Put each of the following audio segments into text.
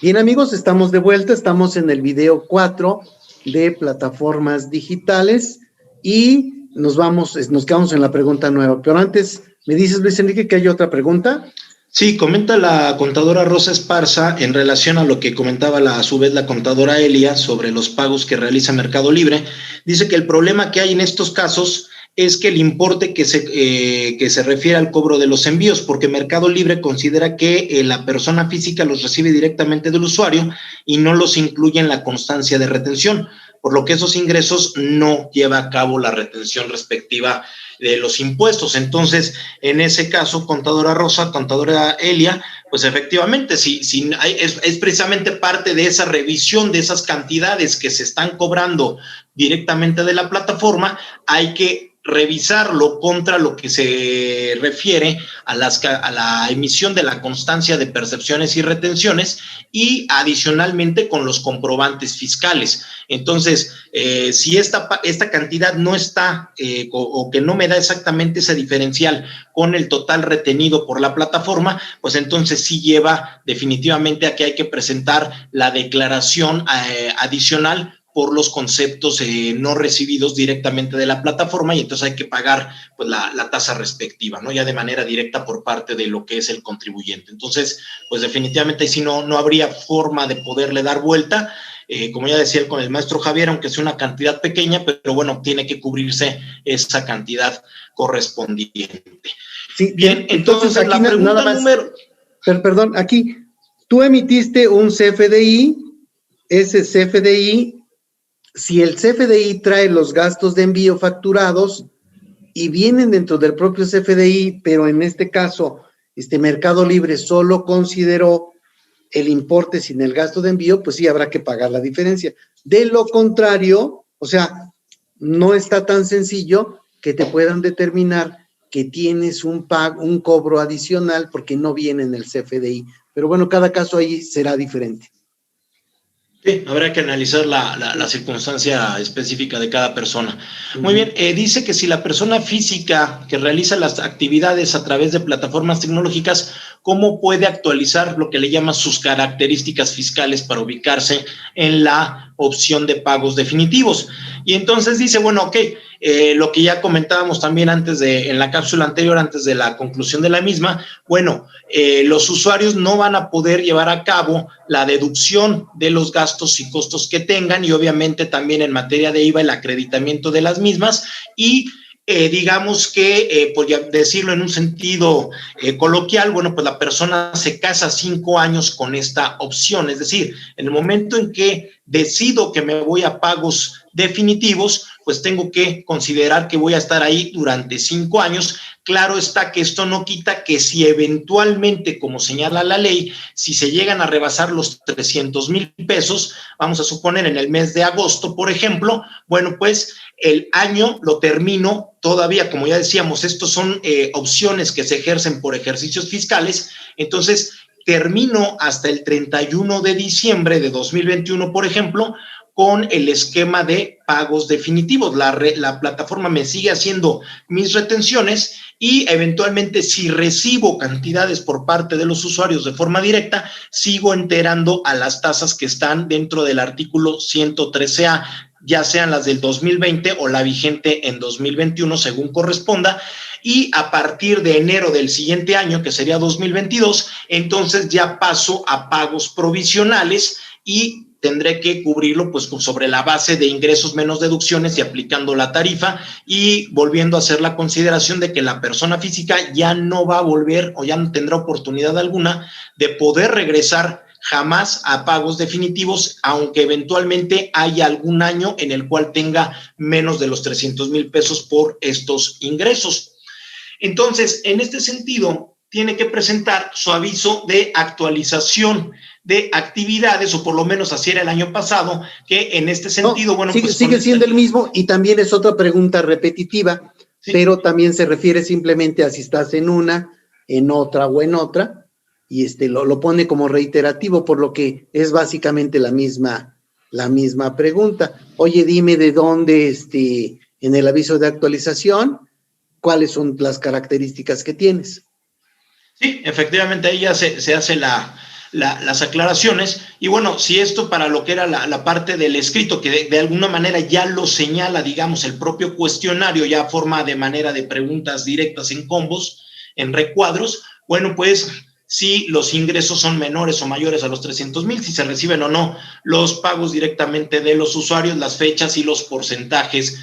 Bien, amigos, estamos de vuelta, estamos en el video 4 de plataformas digitales y nos quedamos en la pregunta nueva. Pero antes, ¿me dices, Luis Enrique, que hay otra pregunta? Sí, comenta la contadora Rosa Esparza en relación a lo que comentaba a su vez la contadora Elia sobre los pagos que realiza Mercado Libre. Dice que el problema que hay en estos casos es que el importe que se refiere al cobro de los envíos, porque Mercado Libre considera que la persona física los recibe directamente del usuario y no los incluye en la constancia de retención, por lo que esos ingresos no lleva a cabo la retención respectiva de los impuestos. Entonces, en ese caso, contadora Rosa, contadora Elia, pues efectivamente, es precisamente parte de esa revisión de esas cantidades que se están cobrando directamente de la plataforma, hay que revisarlo contra lo que se refiere a la emisión de la constancia de percepciones y retenciones y adicionalmente con los comprobantes fiscales. Entonces, si esta cantidad no está o que no me da exactamente ese diferencial con el total retenido por la plataforma, pues entonces sí lleva definitivamente a que hay que presentar la declaración adicional por los conceptos no recibidos directamente de la plataforma y entonces hay que pagar pues la tasa respectiva, ¿no? Ya de manera directa por parte de lo que es el contribuyente. Entonces, pues definitivamente ahí sí no habría forma de poderle dar vuelta. Como ya decía con el maestro Javier, aunque sea una cantidad pequeña, pero bueno, tiene que cubrirse esa cantidad correspondiente. Sí, bien, entonces aquí la pregunta nada más, número... Perdón, aquí, tú emitiste un CFDI, ese CFDI, si el CFDI trae los gastos de envío facturados y vienen dentro del propio CFDI, pero en este caso, Mercado Libre solo consideró el importe sin el gasto de envío, pues sí habrá que pagar la diferencia. De lo contrario, o sea, no está tan sencillo que te puedan determinar que tienes un cobro adicional porque no viene en el CFDI. Pero bueno, cada caso ahí será diferente. Sí, habrá que analizar la circunstancia específica de cada persona. Muy bien, dice que si la persona física que realiza las actividades a través de plataformas tecnológicas, ¿cómo puede actualizar lo que le llama sus características fiscales para ubicarse en la opción de pagos definitivos? Y entonces dice, bueno, ok, lo que ya comentábamos también en la cápsula anterior, antes de la conclusión de la misma, bueno, los usuarios no van a poder llevar a cabo la deducción de los gastos y costos que tengan y obviamente también en materia de IVA el acreditamiento de las mismas y digamos que, por decirlo en un sentido coloquial, bueno, pues la persona se casa 5 años con esta opción, es decir, en el momento en que decido que me voy a pagos definitivos, pues tengo que considerar que voy a estar ahí durante 5 años. Claro está que esto no quita que si eventualmente, como señala la ley, si se llegan a rebasar los 300,000 pesos, vamos a suponer en el mes de agosto, por ejemplo, bueno, pues el año lo termino todavía, como ya decíamos, estos son opciones que se ejercen por ejercicios fiscales, entonces termino hasta el 31 de diciembre de 2021, por ejemplo, con el esquema de pagos definitivos. La plataforma me sigue haciendo mis retenciones y eventualmente si recibo cantidades por parte de los usuarios de forma directa, sigo enterando a las tasas que están dentro del artículo 113A, ya sean las del 2020 o la vigente en 2021, según corresponda. Y a partir de enero del siguiente año, que sería 2022, entonces ya paso a pagos provisionales y tendré que cubrirlo pues sobre la base de ingresos menos deducciones y aplicando la tarifa y volviendo a hacer la consideración de que la persona física ya no va a volver o ya no tendrá oportunidad alguna de poder regresar jamás a pagos definitivos, aunque eventualmente haya algún año en el cual tenga menos de los 300,000 pesos por estos ingresos. Entonces, en este sentido, tiene que presentar su aviso de actualización de actividades, o por lo menos así era el año pasado, que en este sentido, bueno, sigue, pues... sigue siendo el mismo, y también es otra pregunta repetitiva, sí, pero también se refiere simplemente a si estás en una, en otra o en otra, y lo pone como reiterativo, por lo que es básicamente la misma pregunta. Oye, dime de dónde, en el aviso de actualización, cuáles son las características que tienes. Sí, efectivamente, ahí ya se hace la las aclaraciones. Y bueno, si esto para lo que era la parte del escrito, que de alguna manera ya lo señala, digamos, el propio cuestionario, ya forma de manera de preguntas directas en combos, en recuadros, bueno, pues si los ingresos son menores o mayores a los 300,000, si se reciben o no los pagos directamente de los usuarios, las fechas y los porcentajes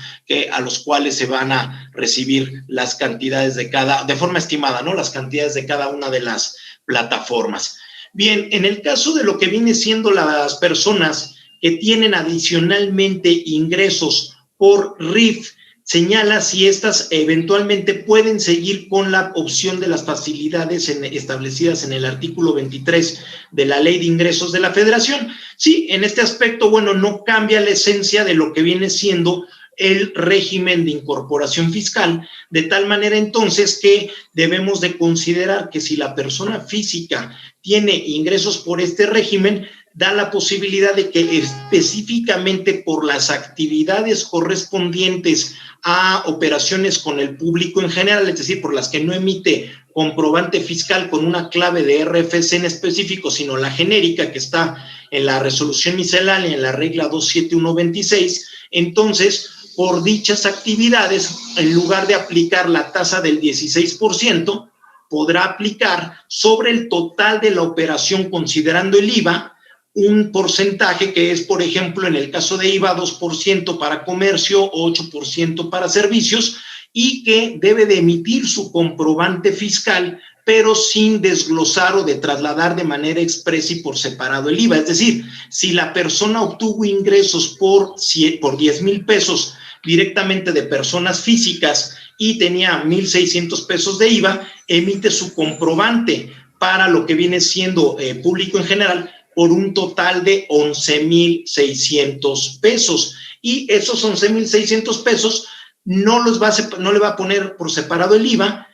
a los cuales se van a recibir las cantidades de forma estimada, ¿no? Las cantidades de cada una de las plataformas. Bien, en el caso de lo que viene siendo las personas que tienen adicionalmente ingresos por RIF, señala si estas eventualmente pueden seguir con la opción de las facilidades establecidas en el artículo 23 de la Ley de Ingresos de la Federación. Sí, en este aspecto, bueno, no cambia la esencia de lo que viene siendo el régimen de incorporación fiscal, de tal manera entonces que debemos de considerar que si la persona física tiene ingresos por este régimen, da la posibilidad de que específicamente por las actividades correspondientes a operaciones con el público en general, es decir, por las que no emite comprobante fiscal con una clave de RFC en específico, sino la genérica que está en la resolución miscelánea, en la regla 27126, entonces, por dichas actividades, en lugar de aplicar la tasa del 16%, podrá aplicar sobre el total de la operación considerando el IVA, un porcentaje que es, por ejemplo, en el caso de IVA, 2% para comercio, 8% para servicios, y que debe de emitir su comprobante fiscal, pero sin desglosar o de trasladar de manera expresa y por separado el IVA. Es decir, si la persona obtuvo ingresos por 10,000 pesos directamente de personas físicas y tenía 1,600 pesos de IVA, emite su comprobante para lo que viene siendo público en general, por un total de 11,600 pesos. Y esos 11,600 pesos no le va a poner por separado el IVA,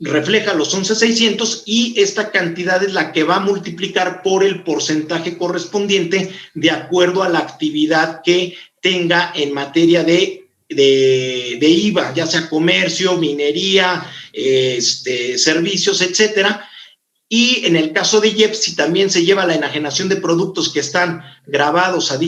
refleja los 11,600 y esta cantidad es la que va a multiplicar por el porcentaje correspondiente de acuerdo a la actividad que tenga en materia de IVA, ya sea comercio, minería, servicios, etcétera. Y en el caso de IEPS, si también se lleva la enajenación de productos que están grabados a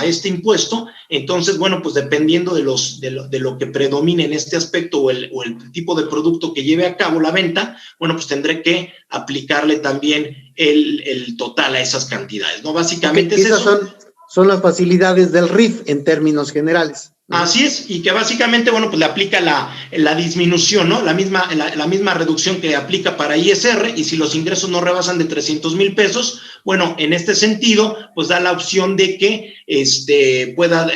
este impuesto, entonces, bueno, pues dependiendo de lo que predomine en este aspecto o el tipo de producto que lleve a cabo la venta, bueno, pues tendré que aplicarle también el total a esas cantidades, ¿no? Básicamente es eso. Son las facilidades del RIF en términos generales. Así es, y que básicamente, bueno, pues le aplica la disminución, ¿no? La misma reducción que aplica para ISR, y si los ingresos no rebasan de 300,000 pesos, bueno, en este sentido, pues da la opción de que pueda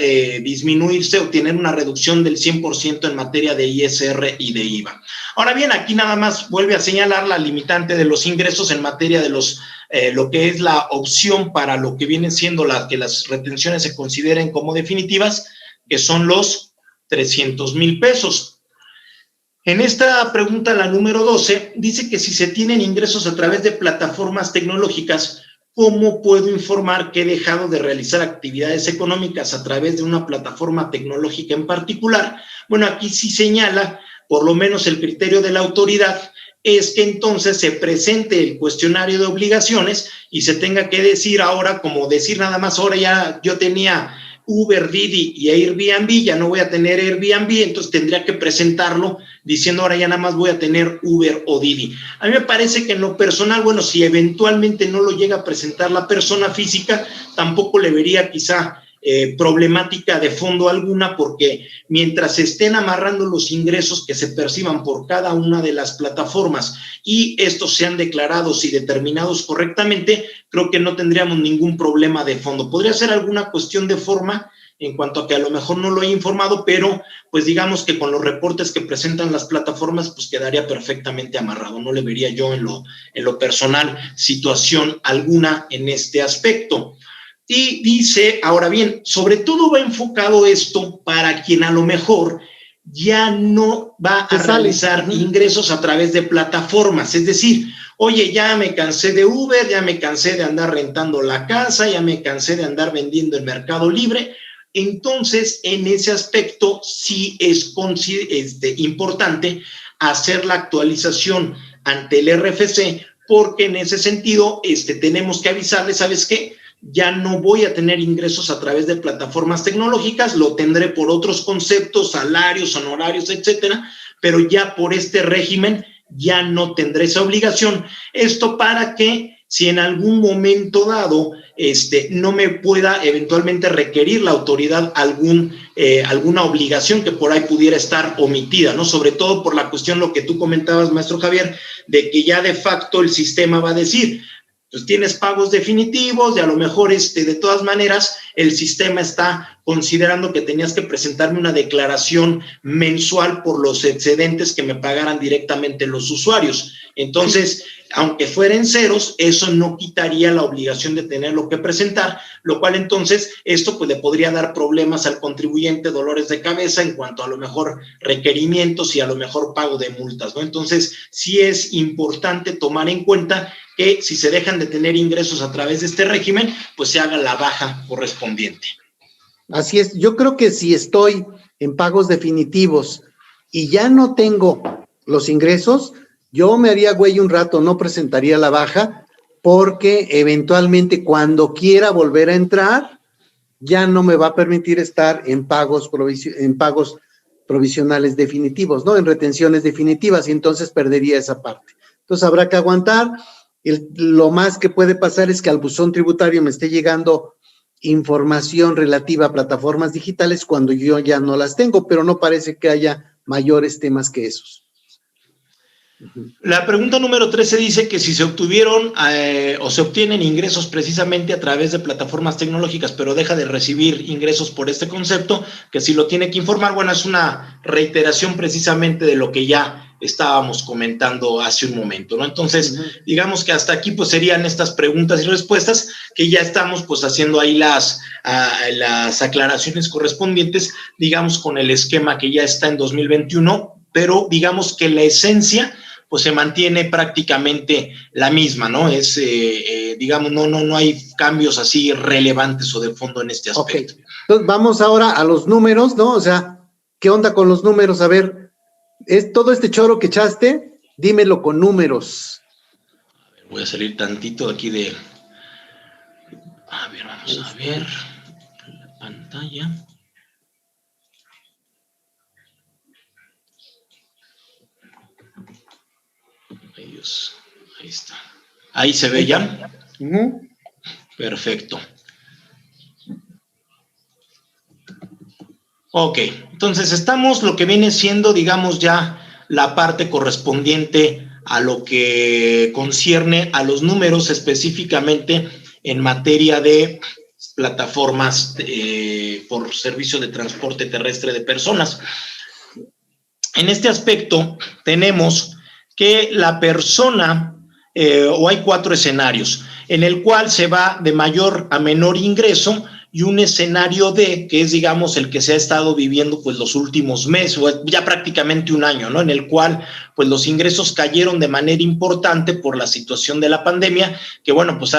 disminuirse o tener una reducción del 100% en materia de ISR y de IVA. Ahora bien, aquí nada más vuelve a señalar la limitante de los ingresos en materia de lo que es la opción para lo que viene siendo que las retenciones se consideren como definitivas, que son los 300,000 pesos. En esta pregunta, la número 12, dice que si se tienen ingresos a través de plataformas tecnológicas, ¿cómo puedo informar que he dejado de realizar actividades económicas a través de una plataforma tecnológica en particular? Bueno, aquí sí señala, por lo menos el criterio de la autoridad, es que entonces se presente el cuestionario de obligaciones y se tenga que decir ahora, como decir nada más, ahora ya yo tenía Uber, Didi y Airbnb, ya no voy a tener Airbnb, entonces tendría que presentarlo diciendo ahora ya nada más voy a tener Uber o Didi. A mí me parece que en lo personal, bueno, si eventualmente no lo llega a presentar la persona física, tampoco le vería quizá problemática de fondo alguna, porque mientras se estén amarrando los ingresos que se perciban por cada una de las plataformas y estos sean declarados y determinados correctamente, creo que no tendríamos ningún problema de fondo. Podría ser alguna cuestión de forma en cuanto a que a lo mejor no lo he informado, pero pues digamos que con los reportes que presentan las plataformas, pues quedaría perfectamente amarrado. No le vería yo en lo personal situación alguna en este aspecto. Y dice, ahora bien, sobre todo va enfocado esto para quien a lo mejor ya no va a realizar ingresos a través de plataformas. Es decir, oye, ya me cansé de Uber, ya me cansé de andar rentando la casa, ya me cansé de andar vendiendo en Mercado Libre. Entonces, en ese aspecto sí es importante hacer la actualización ante el RFC porque en ese sentido tenemos que avisarle, ¿sabes qué? Ya no voy a tener ingresos a través de plataformas tecnológicas, lo tendré por otros conceptos, salarios, honorarios, etcétera, pero ya por este régimen ya no tendré esa obligación. Esto para que si en algún momento dado no me pueda eventualmente requerir la autoridad alguna obligación que por ahí pudiera estar omitida, ¿no? Sobre todo por la cuestión, lo que tú comentabas, maestro Javier, de que ya de facto el sistema va a decir, pues tienes pagos definitivos y a lo mejor de todas maneras el sistema está considerando que tenías que presentarme una declaración mensual por los excedentes que me pagaran directamente los usuarios. Entonces, aunque fueran ceros, eso no quitaría la obligación de tenerlo que presentar, lo cual entonces esto pues le podría dar problemas al contribuyente, dolores de cabeza en cuanto a lo mejor requerimientos y a lo mejor pago de multas, ¿no? Entonces, sí es importante tomar en cuenta que si se dejan de tener ingresos a través de este régimen, pues se haga la baja correspondiente. Así es, yo creo que si estoy en pagos definitivos y ya no tengo los ingresos, yo me haría güey un rato, no presentaría la baja, porque eventualmente cuando quiera volver a entrar, ya no me va a permitir estar en pagos provisionales definitivos, ¿no? En retenciones definitivas, y entonces perdería esa parte. Entonces habrá que aguantar. Lo más que puede pasar es que al buzón tributario me esté llegando información relativa a plataformas digitales cuando yo ya no las tengo, pero no parece que haya mayores temas que esos. La pregunta número 13 dice que si se obtuvieron o se obtienen ingresos precisamente a través de plataformas tecnológicas, pero deja de recibir ingresos por este concepto, que si lo tiene que informar. Bueno, es una reiteración precisamente de lo que ya estábamos comentando hace un momento, ¿no? Entonces, digamos que hasta aquí pues serían estas preguntas y respuestas que ya estamos pues haciendo ahí las aclaraciones correspondientes, digamos, con el esquema que ya está en 2021, pero digamos que la esencia pues se mantiene prácticamente la misma, ¿no? Digamos, no hay cambios así relevantes o de fondo en este aspecto. Okay. Entonces, vamos ahora a los números, ¿no? O sea, ¿qué onda con los números? A ver, es todo este choro que echaste, dímelo con números. A ver, voy a salir tantito aquí de... A ver, vamos a ver la pantalla. Ay, Dios, ahí está. Ahí se ve ya. Perfecto. Ok, entonces estamos lo que viene siendo, digamos, ya la parte correspondiente a lo que concierne a los números específicamente en materia de plataformas por servicio de transporte terrestre de personas. En este aspecto tenemos que la persona, o hay 4 escenarios, en el cual se va de mayor a menor ingreso, y un escenario D, que es, digamos, el que se ha estado viviendo pues los últimos meses, o ya prácticamente un año, ¿no? En el cual pues los ingresos cayeron de manera importante por la situación de la pandemia, que bueno, pues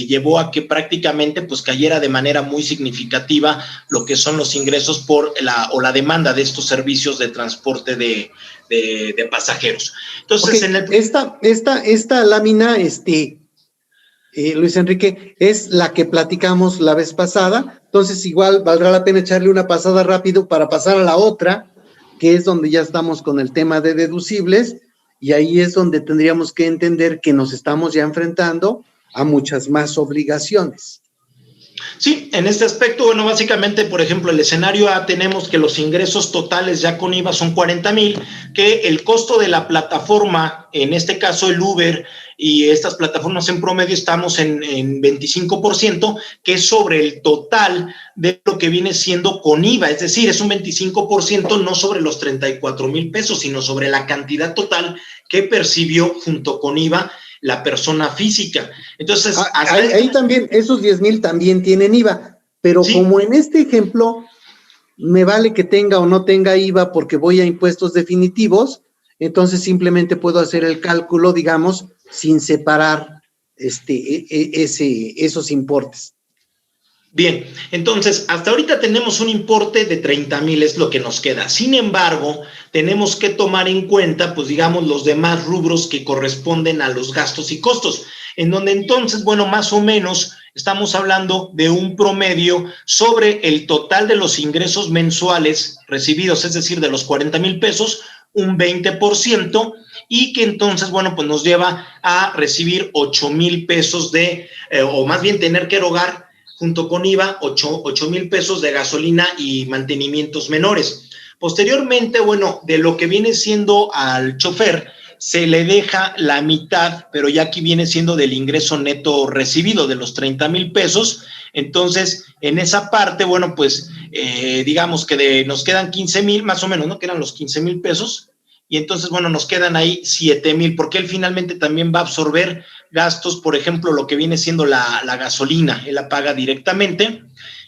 llevó a que prácticamente pues cayera de manera muy significativa lo que son los ingresos por la demanda de estos servicios de transporte de pasajeros. Entonces, esta lámina, Luis Enrique, es la que platicamos la vez pasada, entonces igual valdrá la pena echarle una pasada rápido para pasar a la otra, que es donde ya estamos con el tema de deducibles, y ahí es donde tendríamos que entender que nos estamos ya enfrentando a muchas más obligaciones. Sí, en este aspecto, bueno, básicamente, por ejemplo, el escenario A, tenemos que los ingresos totales ya con IVA son 40,000, que el costo de la plataforma, en este caso el Uber y estas plataformas en promedio estamos en 25%, que es sobre el total de lo que viene siendo con IVA, es decir, es un 25% no sobre los 34,000 pesos, sino sobre la cantidad total que percibió junto con IVA la persona física. Entonces, ahí también, esos 10,000 también tienen IVA, pero sí, como en este ejemplo, me vale que tenga o no tenga IVA porque voy a impuestos definitivos, entonces simplemente puedo hacer el cálculo, digamos, sin separar esos importes. Bien, entonces, hasta ahorita tenemos un importe de 30,000, es lo que nos queda. Sin embargo, tenemos que tomar en cuenta, pues digamos, los demás rubros que corresponden a los gastos y costos, en donde entonces, bueno, más o menos estamos hablando de un promedio sobre el total de los ingresos mensuales recibidos, es decir, de los 40,000 pesos, un 20%, y que entonces, bueno, pues nos lleva a recibir 8,000 pesos o más bien tener que erogar junto con IVA, 8,000 pesos de gasolina y mantenimientos menores. Posteriormente, bueno, de lo que viene siendo al chofer, se le deja la mitad, pero ya aquí viene siendo del ingreso neto recibido, de los 30,000 pesos. Entonces, en esa parte, bueno, pues digamos que nos quedan 15,000, más o menos, ¿no? Que eran los 15,000 pesos. Y entonces, bueno, nos quedan ahí 7,000, porque él finalmente también va a absorber gastos, por ejemplo, lo que viene siendo la gasolina, él la paga directamente.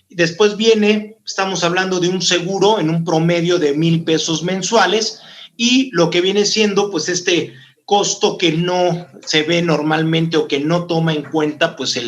Y después viene, estamos hablando de un seguro en un promedio de 1,000 pesos mensuales, y lo que viene siendo, pues, este costo que no se ve normalmente o que no toma en cuenta, pues,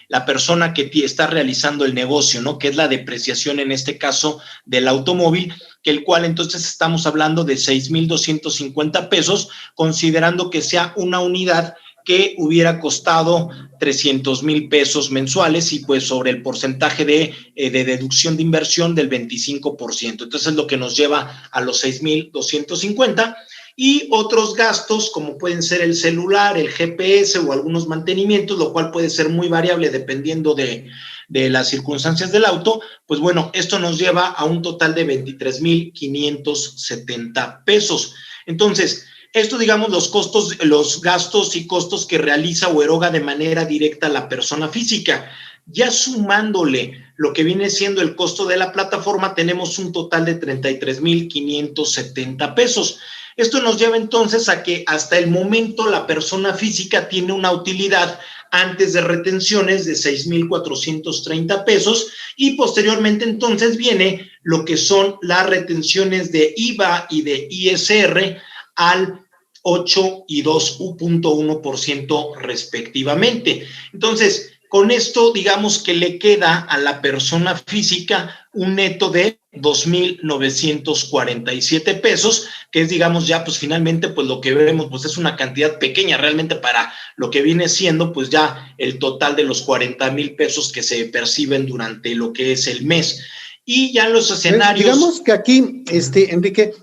la persona que está realizando el negocio, ¿no? Que es la depreciación, en este caso, del automóvil, que el cual entonces estamos hablando de 6,250 pesos, considerando que sea una unidad que hubiera costado 300,000 pesos mensuales, y pues sobre el porcentaje de deducción de inversión del 25%. Entonces, lo que nos lleva a los 6,250. Y otros gastos, como pueden ser el celular, el GPS o algunos mantenimientos, lo cual puede ser muy variable dependiendo de las circunstancias del auto. Pues bueno, esto nos lleva a un total de 23,570 pesos. Entonces, esto, digamos, los gastos y costos que realiza o eroga de manera directa la persona física. Ya sumándole lo que viene siendo el costo de la plataforma, tenemos un total de 33,570 pesos. Esto nos lleva entonces a que hasta el momento la persona física tiene una utilidad antes de retenciones de 6,430 pesos, y posteriormente entonces viene lo que son las retenciones de IVA y de ISR al 8 y 2.1% respectivamente. Entonces, con esto, digamos que le queda a la persona física un neto de 2,947 pesos, que es, digamos, ya pues finalmente pues lo que vemos pues es una cantidad pequeña realmente para lo que viene siendo pues ya el total de los 40,000 pesos que se perciben durante lo que es el mes. Y ya en los escenarios... Digamos que aquí, Enrique,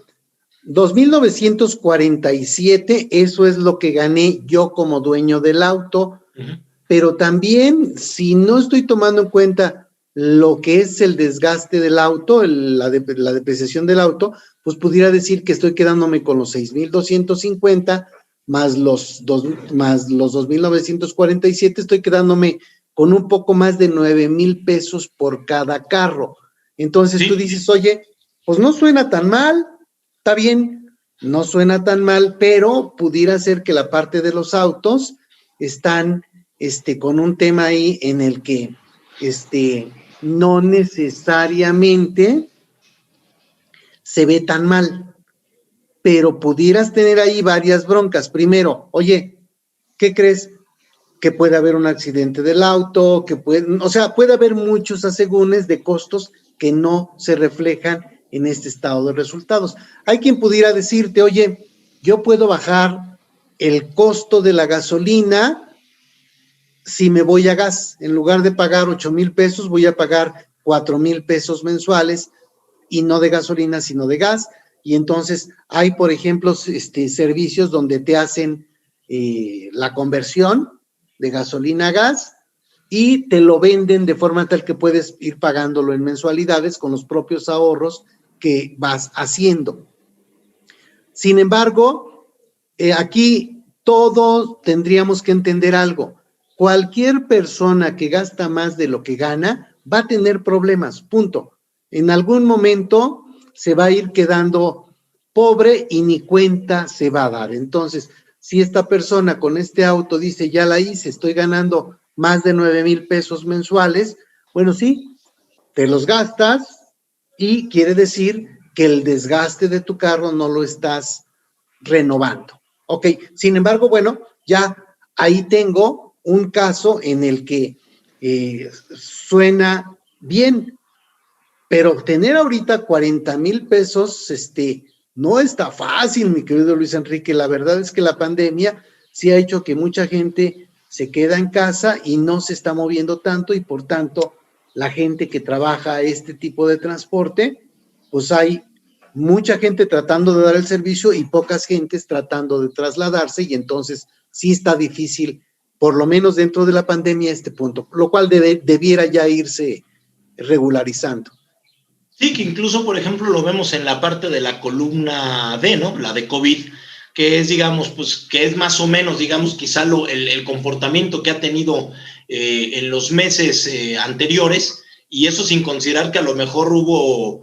2,947, eso es lo que gané yo como dueño del auto, pero también, si no estoy tomando en cuenta lo que es el desgaste del auto, la depreciación del auto, pues pudiera decir que estoy quedándome con los 6,250 más los 2,947, estoy quedándome con un poco más de 9,000 pesos por cada carro. Entonces sí, tú dices, oye, pues no suena tan mal, está bien, no suena tan mal, pero pudiera ser que la parte de los autos están con un tema ahí en el que no necesariamente se ve tan mal, pero pudieras tener ahí varias broncas. Primero, oye, ¿qué crees? Que puede haber un accidente del auto, puede haber muchos asegúnes de costos que no se reflejan en este estado de resultados. Hay quien pudiera decirte, oye, yo puedo bajar el costo de la gasolina si me voy a gas. En lugar de pagar 8,000 pesos, voy a pagar 4,000 pesos mensuales, y no de gasolina, sino de gas. Y entonces hay, por ejemplo, servicios donde te hacen la conversión de gasolina a gas y te lo venden de forma tal que puedes ir pagándolo en mensualidades con los propios ahorros que vas haciendo. Sin embargo, aquí todos tendríamos que entender algo. Cualquier persona que gasta más de lo que gana va a tener problemas, punto. En algún momento se va a ir quedando pobre y ni cuenta se va a dar. Entonces, si esta persona con este auto dice, ya la hice, estoy ganando más de 9,000 pesos mensuales, bueno, sí, te los gastas y quiere decir que el desgaste de tu carro no lo estás renovando. Ok, sin embargo, bueno, ya ahí tengo un caso en el que suena bien, pero tener ahorita 40,000 pesos, no está fácil, mi querido Luis Enrique. La verdad es que la pandemia sí ha hecho que mucha gente se queda en casa y no se está moviendo tanto, y por tanto, la gente que trabaja este tipo de transporte, pues hay mucha gente tratando de dar el servicio y pocas gentes tratando de trasladarse, y entonces sí está difícil, por lo menos dentro de la pandemia, este punto, lo cual debiera ya irse regularizando. Sí, que incluso, por ejemplo, lo vemos en la parte de la columna D, ¿no? La de COVID, que es, digamos, pues, que es más o menos, digamos, quizá el comportamiento que ha tenido en los meses anteriores, y eso sin considerar que a lo mejor hubo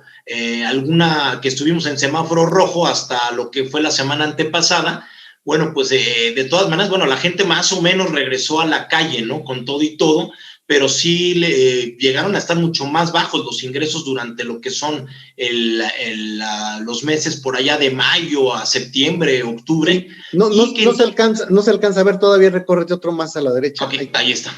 alguna, que estuvimos en semáforo rojo hasta lo que fue la semana antepasada. Bueno, pues de todas maneras, bueno, la gente más o menos regresó a la calle, ¿no? Con todo y todo, pero sí llegaron a estar mucho más bajos los ingresos durante lo que son los meses por allá de mayo a septiembre, octubre. No se alcanza a ver todavía, recórrete otro más a la derecha. Ok, ahí está.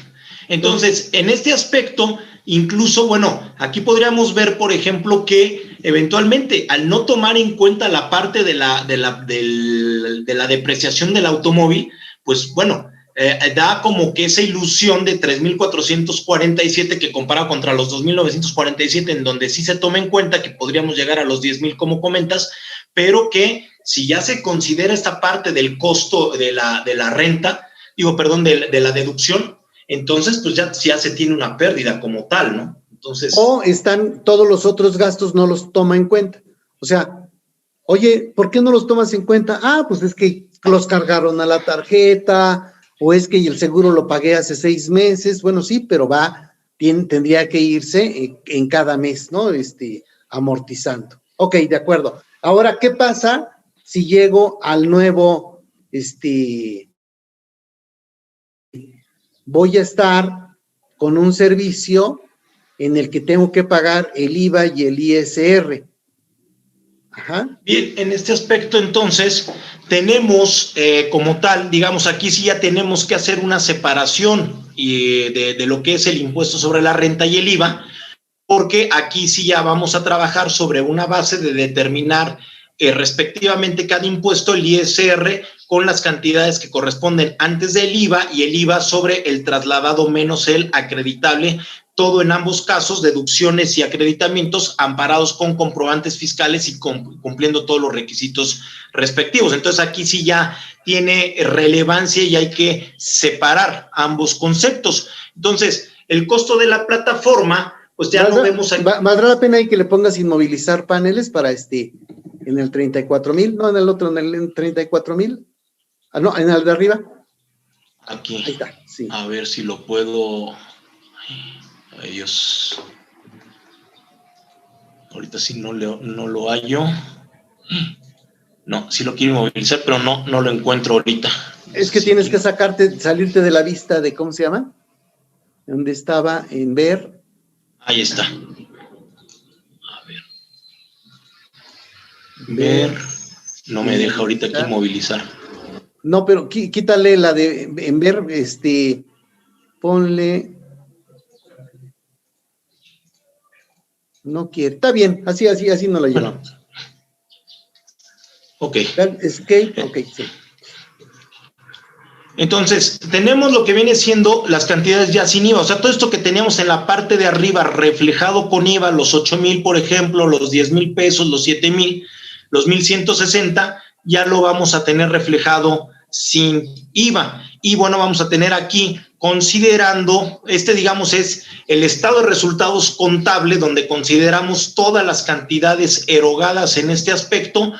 Entonces, en este aspecto, incluso, bueno, aquí podríamos ver, por ejemplo, que eventualmente, al no tomar en cuenta la parte de la depreciación del automóvil, pues bueno, da como que esa ilusión de 3,447 que compara contra los 2,947, en donde sí se toma en cuenta que podríamos llegar a los 10,000, como comentas, pero que si ya se considera esta parte del costo de la renta, de la deducción, entonces pues ya se tiene una pérdida como tal, ¿no? Entonces, o están todos los otros gastos, no los toma en cuenta. O sea, oye, ¿por qué no los tomas en cuenta? Ah, pues es que los cargaron a la tarjeta, o es que el seguro lo pagué hace 6 meses. Bueno, sí, pero tendría que irse en cada mes, ¿no? Amortizando. Ok, de acuerdo. Ahora, ¿qué pasa si llego al nuevo, voy a estar con un servicio en el que tengo que pagar el IVA y el ISR? Ajá. Bien, en este aspecto entonces tenemos como tal, digamos, aquí sí ya tenemos que hacer una separación de lo que es el impuesto sobre la renta y el IVA, porque aquí sí ya vamos a trabajar sobre una base de determinar respectivamente cada impuesto, el ISR, con las cantidades que corresponden antes del IVA, y el IVA sobre el trasladado menos el acreditable, todo en ambos casos, deducciones y acreditamientos amparados con comprobantes fiscales y cumpliendo todos los requisitos respectivos. Entonces aquí sí ya tiene relevancia y hay que separar ambos conceptos. Entonces, el costo de la plataforma, pues ya no vemos aquí. ¿Valdrá la pena ahí que le pongas inmovilizar paneles para en el 34,000? No, en el otro, en el 34,000. Ah, no, en el de arriba. Aquí. Ahí está, sí. A ver si lo puedo. Ay, Dios. Ahorita sí no lo hallo. No, sí lo quiero inmovilizar, pero no lo encuentro ahorita. Es que sí, tienes que salirte de la vista de, ¿cómo se llama? Donde estaba en ver. Ahí está. A ver. Ver. No me deja ahorita aquí inmovilizar. No, pero quítale la de en ver, ponle. No quiere. Está bien, así no la llevamos. Bueno. Ok. Escape, ok, sí. Entonces, tenemos lo que viene siendo las cantidades ya sin IVA. O sea, todo esto que teníamos en la parte de arriba reflejado con IVA, los 8,000, por ejemplo, los 10,000 pesos, los 7,000, los 1,160, ya lo vamos a tener reflejado sin IVA. Y bueno, vamos a tener aquí, considerando, digamos, es el estado de resultados contable, donde consideramos todas las cantidades erogadas en este aspecto,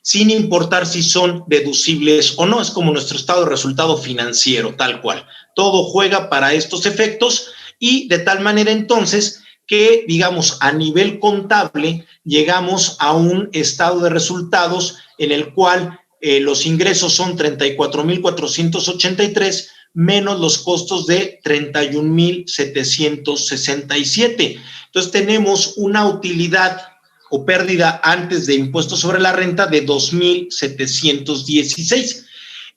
sin importar si son deducibles o no. Es como nuestro estado de resultado financiero, tal cual. Todo juega para estos efectos, y de tal manera entonces que, digamos, a nivel contable llegamos a un estado de resultados en el cual los ingresos son 34,483 menos los costos de 31,767. Entonces tenemos una utilidad o pérdida antes de impuestos sobre la renta de 2,716.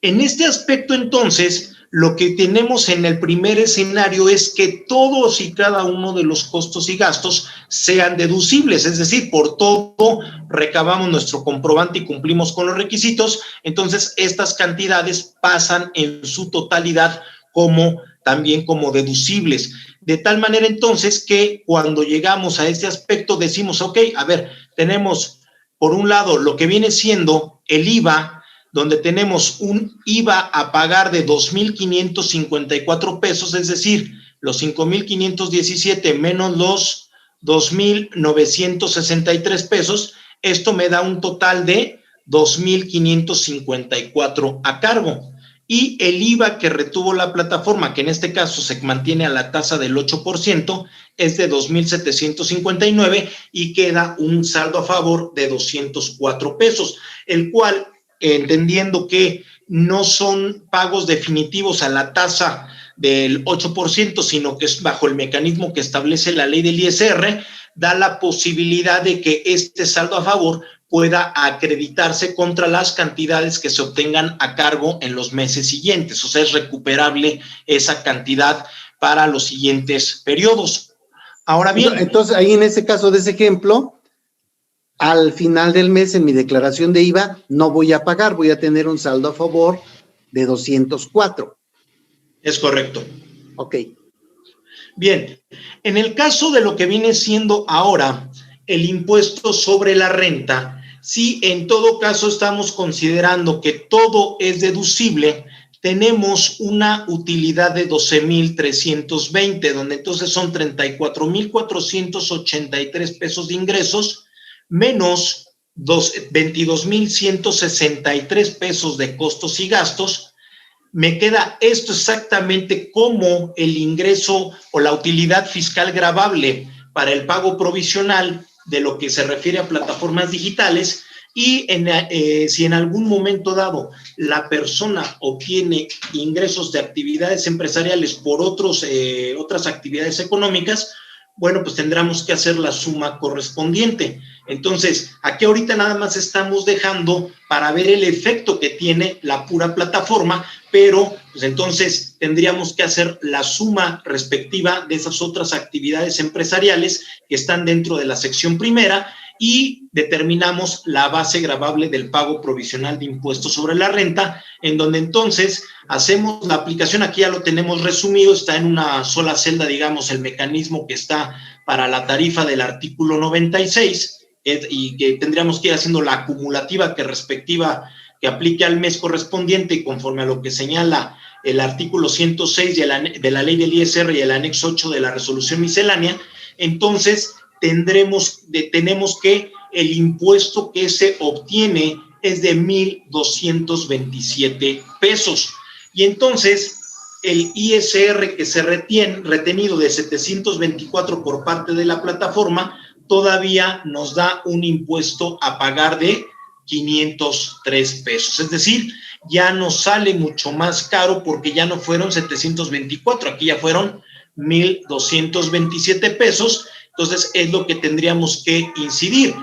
En este aspecto, entonces, lo que tenemos en el primer escenario es que todos y cada uno de los costos y gastos sean deducibles, es decir, por todo recabamos nuestro comprobante y cumplimos con los requisitos, entonces estas cantidades pasan en su totalidad también como deducibles. De tal manera entonces que cuando llegamos a este aspecto decimos, ok, a ver, tenemos por un lado lo que viene siendo el IVA, donde tenemos un IVA a pagar de 2,554 pesos, es decir, los 5,517 menos los 2,963 pesos, esto me da un total de 2,554 a cargo. Y el IVA que retuvo la plataforma, que en este caso se mantiene a la tasa del 8%, es de 2,759 y queda un saldo a favor de 204 pesos, el cual, entendiendo que no son pagos definitivos a la tasa del 8%, sino que es bajo el mecanismo que establece la ley del ISR, da la posibilidad de que este saldo a favor pueda acreditarse contra las cantidades que se obtengan a cargo en los meses siguientes. O sea, es recuperable esa cantidad para los siguientes periodos. Ahora bien. Entonces, ahí en ese caso de ese ejemplo, al final del mes en mi declaración de IVA no voy a pagar, voy a tener un saldo a favor de 204. Es correcto. Ok. Bien, en el caso de lo que viene siendo ahora el impuesto sobre la renta, si en todo caso estamos considerando que todo es deducible, tenemos una utilidad de 12,320, donde entonces son 34,483 pesos de ingresos, menos 22,163 pesos de costos y gastos. Me queda esto exactamente como el ingreso o la utilidad fiscal gravable para el pago provisional de lo que se refiere a plataformas digitales, y si en algún momento dado la persona obtiene ingresos de actividades empresariales por otras actividades económicas, bueno, pues tendremos que hacer la suma correspondiente. Entonces, aquí ahorita nada más estamos dejando para ver el efecto que tiene la pura plataforma, pero pues entonces tendríamos que hacer la suma respectiva de esas otras actividades empresariales que están dentro de la sección primera y determinamos la base gravable del pago provisional de impuestos sobre la renta, en donde entonces hacemos la aplicación. Aquí ya lo tenemos resumido, está en una sola celda, digamos, el mecanismo que está para la tarifa del artículo 96, y que tendríamos que ir haciendo la acumulativa respectiva que aplique al mes correspondiente conforme a lo que señala el artículo 106 de la ley del ISR y el anexo 8 de la resolución miscelánea. Entonces tenemos que el impuesto que se obtiene es de 1,227 pesos. Y entonces el ISR que se retenido de 724 por parte de la plataforma, todavía nos da un impuesto a pagar de 503 pesos. Es decir, ya nos sale mucho más caro porque ya no fueron 724, aquí ya fueron 1,227 pesos. Entonces, es lo que tendríamos que incidir.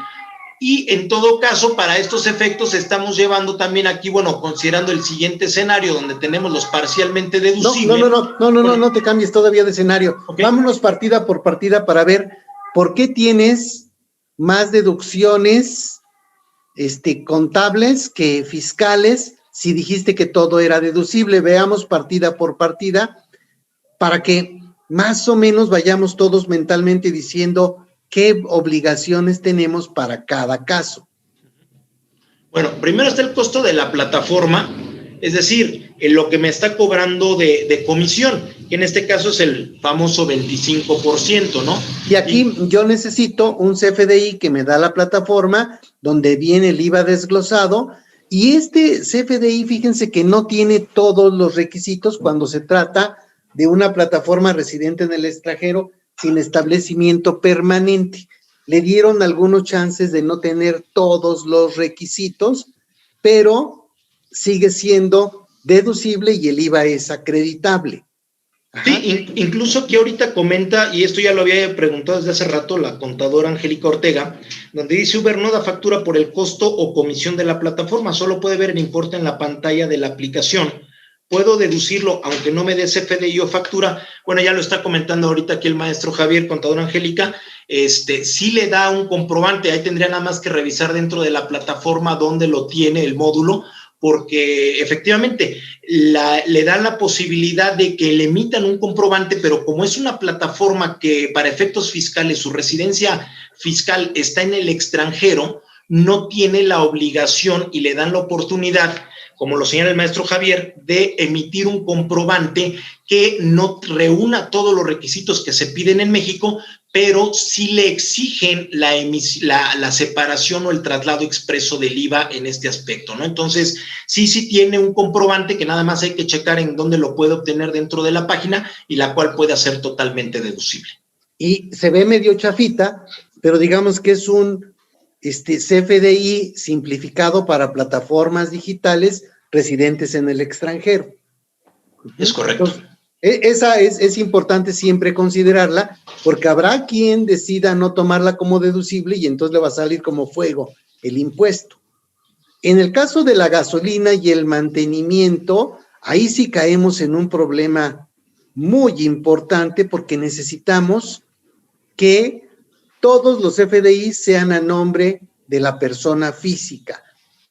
Y en todo caso, para estos efectos estamos llevando también aquí, bueno, considerando el siguiente escenario donde tenemos los parcialmente deducibles. No te cambies todavía de escenario. Okay. Vámonos partida por partida para ver por qué tienes más deducciones contables que fiscales, si dijiste que todo era deducible. Veamos partida por partida para que más o menos vayamos todos mentalmente diciendo qué obligaciones tenemos para cada caso. Bueno, primero está el costo de la plataforma, es decir, en lo que me está cobrando de comisión, que en este caso es el famoso 25%, ¿no? Y aquí yo necesito un CFDI que me da la plataforma, donde viene el IVA desglosado, y este CFDI, fíjense que no tiene todos los requisitos cuando se trata de una plataforma residente en el extranjero sin establecimiento permanente. Le dieron algunos chances de no tener todos los requisitos, pero sigue siendo deducible y el IVA es acreditable. Ajá. Sí, incluso que ahorita comenta, y esto ya lo había preguntado desde hace rato la contadora Angélica Ortega, donde dice: Uber no da factura por el costo o comisión de la plataforma, solo puede ver el importe en la pantalla de la aplicación. puedo deducirlo, aunque no me dé CFDI o factura. Bueno, ya lo está comentando ahorita aquí el maestro Javier, contadora Angélica, sí le da un comprobante, ahí tendría nada más que revisar dentro de la plataforma donde lo tiene el módulo, porque efectivamente le dan la posibilidad de que le emitan un comprobante, pero como es una plataforma que para efectos fiscales su residencia fiscal está en el extranjero, no tiene la obligación y le dan la oportunidad, como lo señala el maestro Javier, de emitir un comprobante que no reúna todos los requisitos que se piden en México, pero sí le exigen la separación o el traslado expreso del IVA en este aspecto, ¿no? Entonces, sí tiene un comprobante que nada más hay que checar en dónde lo puede obtener dentro de la página y la cual puede hacer totalmente deducible. Y se ve medio chafita, pero digamos que es un CFDI simplificado para plataformas digitales residentes en el extranjero. Es correcto. Entonces, esa es importante siempre considerarla, porque habrá quien decida no tomarla como deducible y entonces le va a salir como fuego el impuesto. En el caso de la gasolina y el mantenimiento, ahí sí caemos en un problema muy importante porque necesitamos que todos los FDI sean a nombre de la persona física.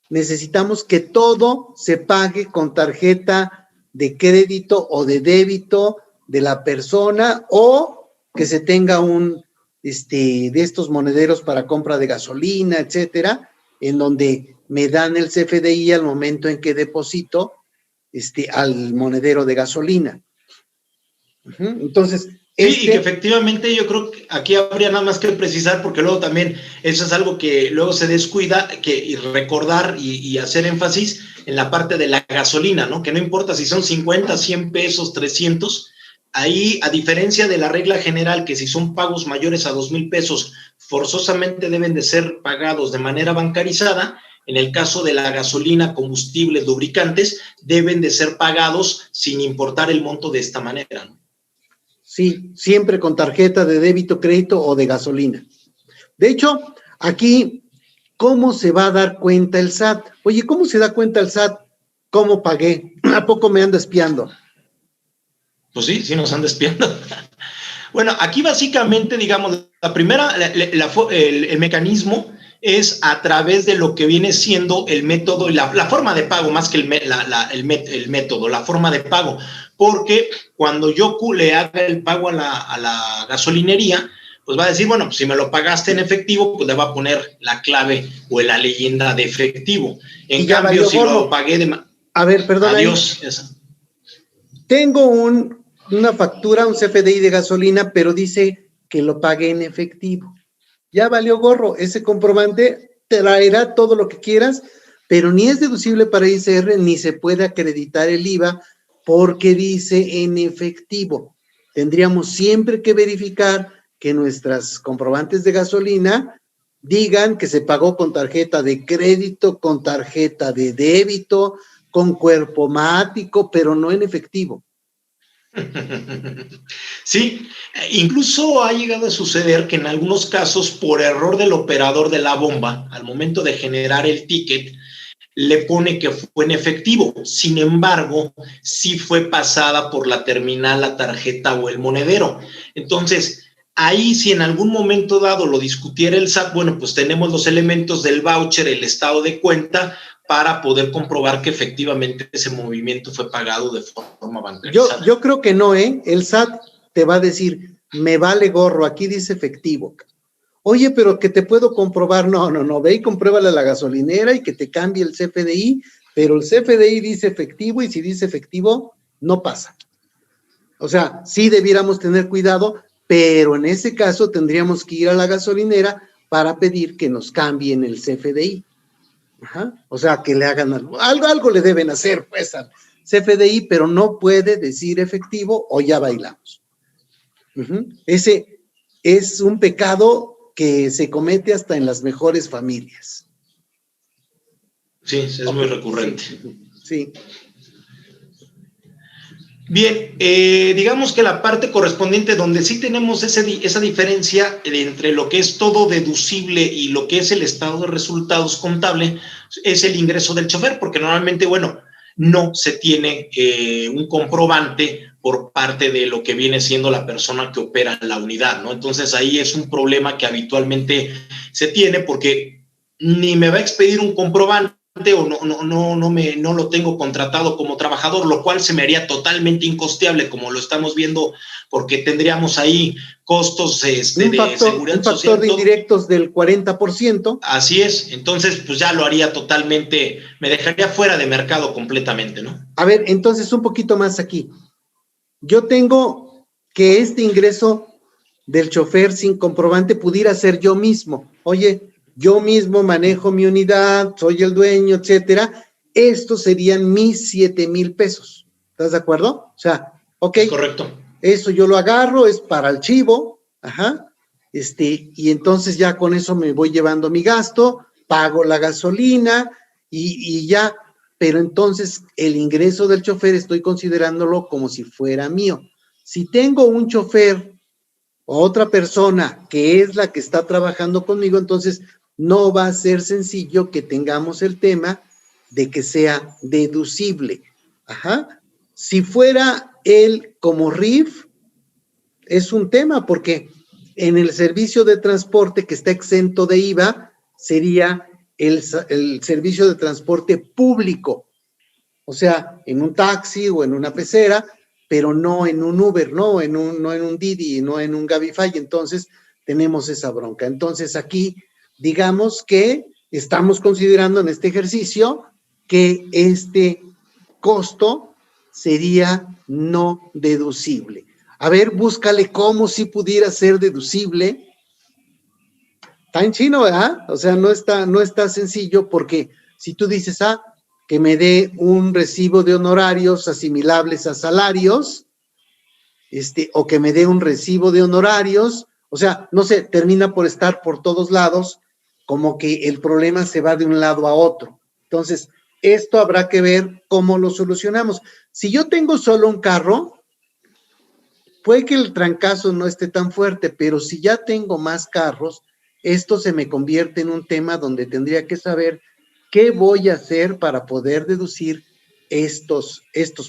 Necesitamos que todo se pague con tarjeta de crédito o de débito de la persona, o que se tenga un de estos monederos para compra de gasolina, etcétera, en donde me dan el CFDI al momento en que deposito al monedero de gasolina. Entonces, sí, y que efectivamente yo creo que aquí habría nada más que precisar, porque luego también eso es algo que luego se descuida, y recordar y hacer énfasis en la parte de la gasolina, ¿no? Que no importa si son 50, 100 pesos, 300, ahí, a diferencia de la regla general, que si son pagos mayores a 2,000 pesos, forzosamente deben de ser pagados de manera bancarizada. En el caso de la gasolina, combustibles, lubricantes, deben de ser pagados sin importar el monto de esta manera, ¿no? Sí, siempre con tarjeta de débito, crédito o de gasolina. De hecho, aquí, ¿cómo se va a dar cuenta el SAT? Oye, ¿cómo se da cuenta el SAT? ¿Cómo pagué? ¿A poco me anda espiando? Pues sí nos anda espiando. Bueno, aquí básicamente, digamos, la primera, el mecanismo es a través de lo que viene siendo el método y la forma de pago, más que el método, la forma de pago. Porque cuando yo le haga el pago a la gasolinería, pues va a decir, bueno, pues si me lo pagaste en efectivo, pues le va a poner la clave o la leyenda de efectivo. En cambio, si lo pagué de... A ver, perdón. Adiós. Tengo una factura, un CFDI de gasolina, pero dice que lo pagué en efectivo. Ya valió gorro. Ese comprobante traerá todo lo que quieras, pero ni es deducible para ISR, ni se puede acreditar el IVA, porque dice en efectivo. Tendríamos siempre que verificar que nuestras comprobantes de gasolina digan que se pagó con tarjeta de crédito, con tarjeta de débito, con cuerpo mático, pero no en efectivo. Sí, incluso ha llegado a suceder que en algunos casos, por error del operador de la bomba, al momento de generar el ticket, le pone que fue en efectivo. Sin embargo, sí fue pasada por la terminal, la tarjeta o el monedero. Entonces, ahí si en algún momento dado lo discutiera el SAT, bueno, pues tenemos los elementos del voucher, el estado de cuenta, para poder comprobar que efectivamente ese movimiento fue pagado de forma bancarizada. Yo creo que no, ¿eh? El SAT te va a decir, me vale gorro, aquí dice efectivo. Oye, pero que te puedo comprobar, no, ve y compruébale a la gasolinera y que te cambie el CFDI, pero el CFDI dice efectivo y si dice efectivo, no pasa. O sea, sí debiéramos tener cuidado, pero en ese caso tendríamos que ir a la gasolinera para pedir que nos cambien el CFDI. Ajá. O sea, que le hagan algo le deben hacer, pues, al CFDI, pero no puede decir efectivo o ya bailamos. Ese es un pecado que se comete hasta en las mejores familias. Sí, es muy recurrente. Sí. Bien, digamos que la parte correspondiente donde sí tenemos esa diferencia entre lo que es todo deducible y lo que es el estado de resultados contable es el ingreso del chofer, porque normalmente, bueno, no se tiene un comprobante por parte de lo que viene siendo la persona que opera la unidad, ¿no? Entonces ahí es un problema que habitualmente se tiene porque ni me va a expedir un comprobante o no lo tengo contratado como trabajador, lo cual se me haría totalmente incosteable, como lo estamos viendo, porque tendríamos ahí costos de seguridad social. Un factor de indirectos del 40%. Así es, entonces pues ya lo haría totalmente, me dejaría fuera de mercado completamente, ¿no? A ver, entonces un poquito más aquí. Yo tengo que este ingreso del chofer sin comprobante pudiera ser yo mismo. Oye, yo mismo manejo mi unidad, soy el dueño, etcétera. Estos serían mis 7,000 pesos. ¿Estás de acuerdo? O sea, ok. Es correcto. Eso yo lo agarro, es para el chivo, ajá. Y entonces ya con eso me voy llevando mi gasto, pago la gasolina y ya. Pero entonces el ingreso del chofer estoy considerándolo como si fuera mío. Si tengo un chofer o otra persona que es la que está trabajando conmigo, entonces no va a ser sencillo que tengamos el tema de que sea deducible. Ajá. Si fuera él como RIF, es un tema porque en el servicio de transporte que está exento de IVA sería el servicio de transporte público. O sea, en un taxi o en una pecera, pero no en un Uber, no en un Didi, no en un Cabify. Entonces, tenemos esa bronca. Entonces, aquí, digamos que estamos considerando en este ejercicio que este costo sería no deducible. A ver, búscale cómo si pudiera ser deducible. Está en chino, ¿verdad? O sea, no está sencillo porque si tú dices, que me dé un recibo de honorarios asimilables a salarios, o que me dé un recibo de honorarios, o sea, no sé, termina por estar por todos lados, como que el problema se va de un lado a otro. Entonces, esto habrá que ver cómo lo solucionamos. Si yo tengo solo un carro, puede que el trancazo no esté tan fuerte, pero si ya tengo más carros, esto se me convierte en un tema donde tendría que saber qué voy a hacer para poder deducir estos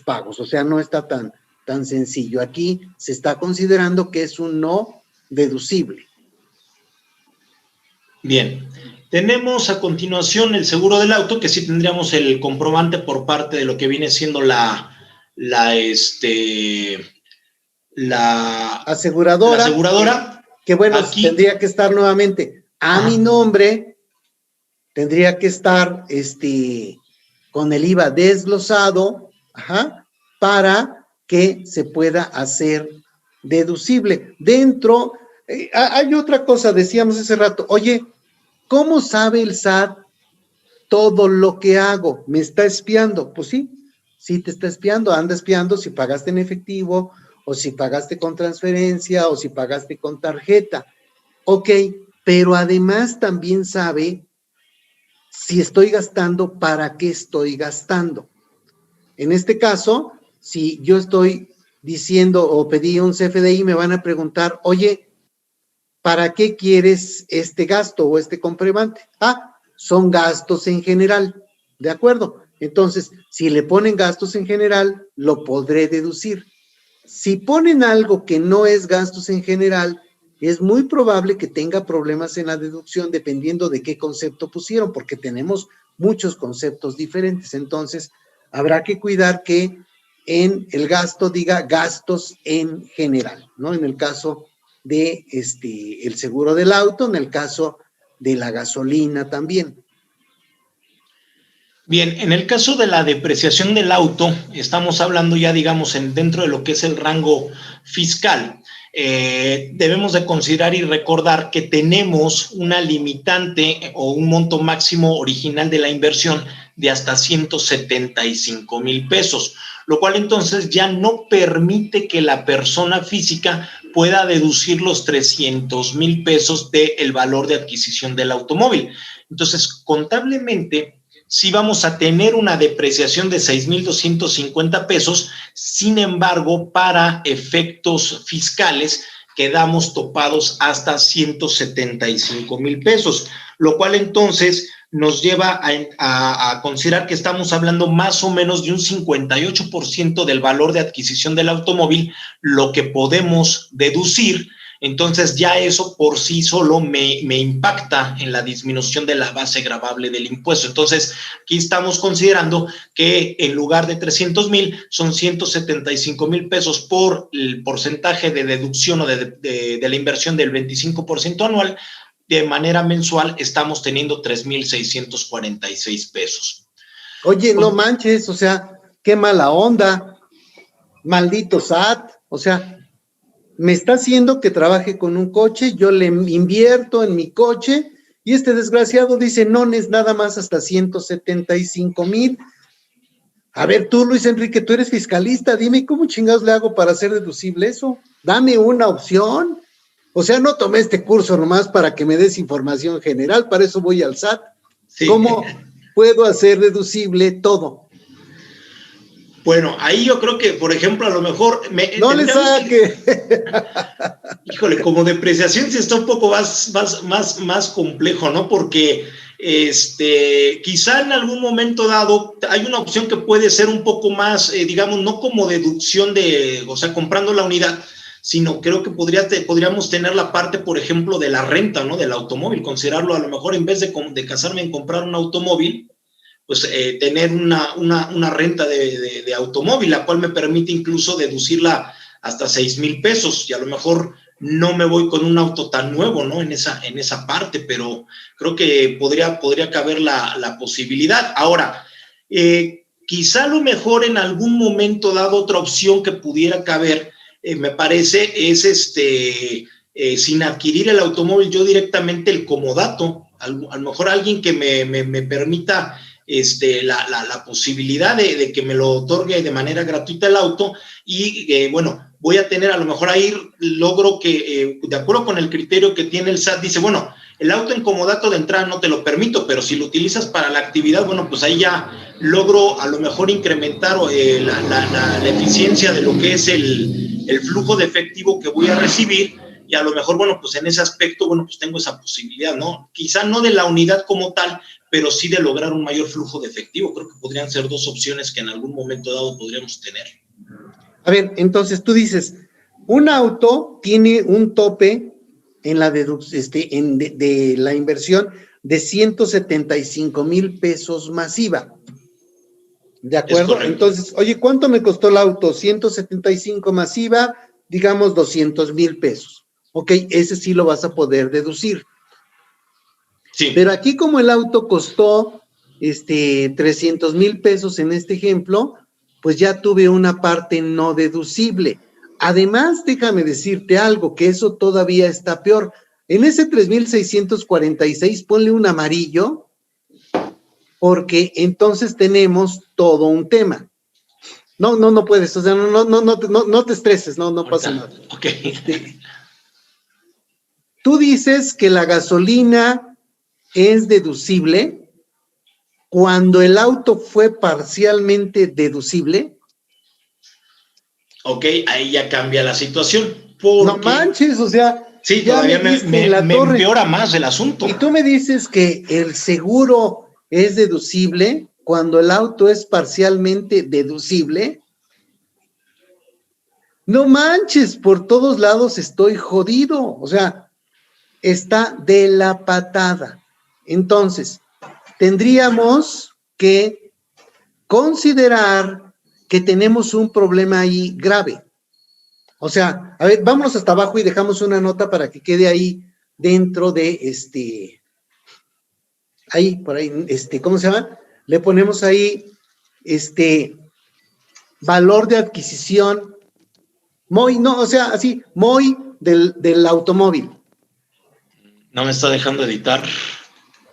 pagos. O sea, no está tan sencillo. Aquí se está considerando que es un no deducible. Bien. Tenemos a continuación el seguro del auto, que sí tendríamos el comprobante por parte de lo que viene siendo la aseguradora. Que bueno, aquí tendría que estar nuevamente a mi nombre, tendría que estar con el IVA desglosado, para que se pueda hacer deducible. Dentro, hay otra cosa, decíamos hace rato, oye, ¿cómo sabe el SAT todo lo que hago? ¿Me está espiando? Pues sí te está espiando, anda espiando si pagaste en efectivo, o si pagaste con transferencia, o si pagaste con tarjeta. Ok, pero además también sabe si estoy gastando, para qué estoy gastando. En este caso, si yo estoy diciendo o pedí un CFDI, me van a preguntar, oye, ¿para qué quieres este gasto o este comprobante? Son gastos en general, ¿de acuerdo? Entonces, si le ponen gastos en general, lo podré deducir. Si ponen algo que no es gastos en general, es muy probable que tenga problemas en la deducción dependiendo de qué concepto pusieron, porque tenemos muchos conceptos diferentes. Entonces, habrá que cuidar que en el gasto diga gastos en general, ¿no? En el caso de el seguro del auto, en el caso de la gasolina también. Bien, en el caso de la depreciación del auto, estamos hablando ya, digamos, dentro de lo que es el rango fiscal. Debemos de considerar y recordar que tenemos una limitante o un monto máximo original de la inversión de hasta 175,000 pesos, lo cual entonces ya no permite que la persona física pueda deducir los 300,000 pesos del valor de adquisición del automóvil. Entonces, contablemente, sí vamos a tener una depreciación de 6,250 pesos, sin embargo, para efectos fiscales quedamos topados hasta 175,000 pesos, lo cual entonces nos lleva a considerar que estamos hablando más o menos de un 58% del valor de adquisición del automóvil, lo que podemos deducir. Entonces ya eso por sí solo me impacta en la disminución de la base gravable del impuesto. Entonces aquí estamos considerando que en lugar de 300,000 son 175,000 pesos por el porcentaje de deducción o de la inversión del 25% anual. De manera mensual estamos teniendo 3,646 pesos. Oye, no manches, o sea, qué mala onda, maldito SAT, o sea, me está haciendo que trabaje con un coche, yo le invierto en mi coche y este desgraciado dice, no, es nada más hasta 175,000. A ver, tú, Luis Enrique, tú eres fiscalista, dime, ¿cómo chingados le hago para hacer deducible eso? Dame una opción. O sea, no tomé este curso nomás para que me des información general, para eso voy al SAT. Sí. ¿Cómo puedo hacer deducible todo? Bueno, ahí yo creo que, por ejemplo, a lo mejor... ¡No le saque! Híjole, como depreciación sí está un poco más complejo, ¿no? Porque quizá en algún momento dado hay una opción que puede ser un poco más, digamos, no como deducción o sea, comprando la unidad, sino creo que podríamos tener la parte, por ejemplo, de la renta, ¿no? Del automóvil, considerarlo a lo mejor en vez de casarme en comprar un automóvil, pues tener una renta de automóvil, la cual me permite incluso deducirla hasta 6,000 pesos, y a lo mejor no me voy con un auto tan nuevo, ¿no? En esa parte, pero creo que podría caber la posibilidad. Ahora, quizá a lo mejor en algún momento dado otra opción que pudiera caber, me parece, es sin adquirir el automóvil yo directamente el comodato, a lo mejor alguien que me permita la posibilidad de que me lo otorgue de manera gratuita el auto y bueno, voy a tener a lo mejor ahí logro que de acuerdo con el criterio que tiene el SAT, dice, bueno, el auto en comodato de entrada no te lo permito, pero si lo utilizas para la actividad, bueno, pues ahí ya logro a lo mejor incrementar la eficiencia de lo que es el flujo de efectivo que voy a recibir, y a lo mejor, bueno, pues en ese aspecto, bueno, pues tengo esa posibilidad, ¿no? Quizá no de la unidad como tal, pero sí de lograr un mayor flujo de efectivo. Creo que podrían ser dos opciones que en algún momento dado podríamos tener. A ver, entonces tú dices, un auto tiene un tope en la de la inversión de 175,000 pesos masiva. ¿De acuerdo? Entonces, oye, ¿cuánto me costó el auto? 175 masiva, digamos 200,000 pesos. Ok, ese sí lo vas a poder deducir. Sí. Pero aquí como el auto costó 300,000 pesos en este ejemplo, pues ya tuve una parte no deducible. Además, déjame decirte algo, que eso todavía está peor. En ese 3,646 ponle un amarillo, porque entonces tenemos todo un tema. No puedes, o sea, no te estreses, no pasa nada. Ok. Tú dices que la gasolina es deducible cuando el auto fue parcialmente deducible. Ok, ahí ya cambia la situación. No manches, o sea, sí, todavía me empeora más el asunto. Y tú me dices que el seguro es deducible cuando el auto es parcialmente deducible. No manches, por todos lados estoy jodido, o sea, está de la patada. Entonces, tendríamos que considerar que tenemos un problema ahí grave. O sea, a ver, vámonos hasta abajo y dejamos una nota para que quede ahí dentro de ahí, por ahí, ¿cómo se llama? Le ponemos ahí, valor de adquisición, MOI, no, o sea, así, MOI del automóvil. No me está dejando editar.